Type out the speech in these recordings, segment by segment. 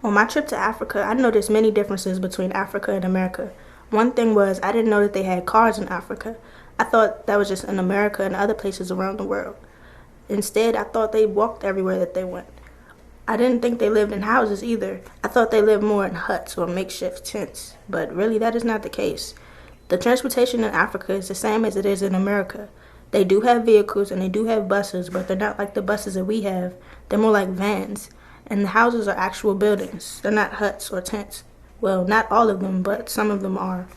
On my trip to Africa, I noticed many differences between Africa and America. One thing was I didn't know that they had cars in Africa. I thought that was just in America and other places around the world. Instead, I thought they walked everywhere that they went. I didn't think they lived in houses either. I thought they lived more in huts or makeshift tents, but really that is not the case. The transportation in Africa is the same as it is in America. They do have vehicles and they do have buses, but they're not like the buses that we have. They're more like vans. And the houses are actual buildings. They're not huts or tents. Well, not all of them, but some of them are.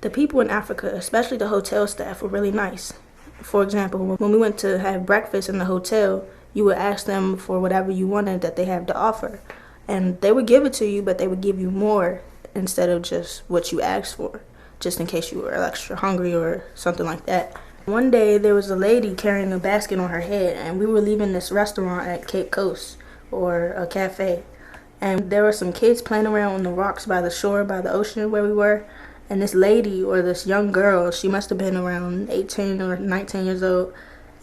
The people in Africa, especially the hotel staff, were really nice. For example, when we went to have breakfast in the hotel, you would ask them for whatever you wanted that they have to offer. And they would give it to you, but they would give you more instead of just what you asked for, just in case you were extra hungry or something like that. One day, there was a lady carrying a basket on her head, and we were leaving this restaurant at Cape Coast, or a cafe. And there were some kids playing around on the rocks by the shore, by the ocean where we were. And this lady, or this young girl, she must have been around 18 or 19 years old,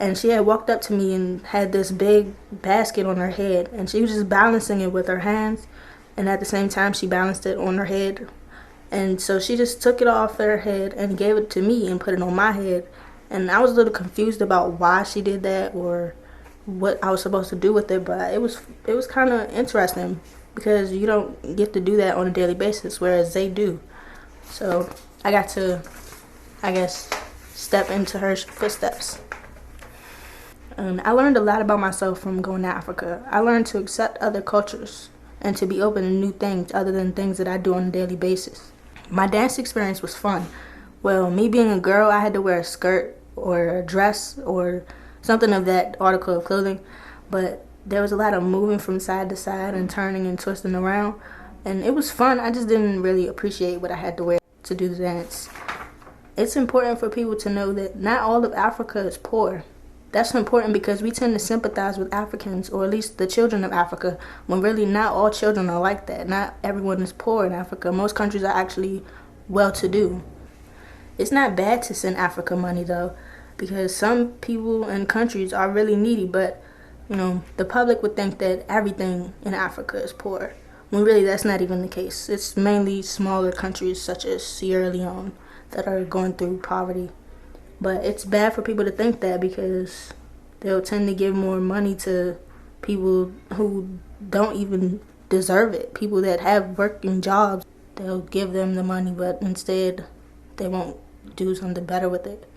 and she had walked up to me and had this big basket on her head, and she was just balancing it with her hands, and at the same time she balanced it on her head. And so she just took it off her head and gave it to me and put it on my head. And I was a little confused about why she did that or what I was supposed to do with it, but it was kind of interesting because you don't get to do that on a daily basis, whereas they do. So I got to, I guess, step into her footsteps. I learned a lot about myself from going to Africa. I learned to accept other cultures and to be open to new things other than things that I do on a daily basis. My dance experience was fun. Well, me being a girl, I had to wear a skirt or a dress or something of that article of clothing, but there was a lot of moving from side to side and turning and twisting around, and it was fun. I just didn't really appreciate what I had to wear to do the dance. It's important for people to know that not all of Africa is poor. That's important because we tend to sympathize with Africans, or at least the children of Africa, when really not all children are like that. Not everyone is poor in Africa. Most countries are actually well-to-do. It's not bad to send Africa money though, because some people and countries are really needy, but the public would think that everything in Africa is poor, when really that's not even the case. It's mainly smaller countries such as Sierra Leone that are going through poverty. But it's bad for people to think that because they'll tend to give more money to people who don't even deserve it. People that have working jobs, they'll give them the money, but instead they won't do something better with it.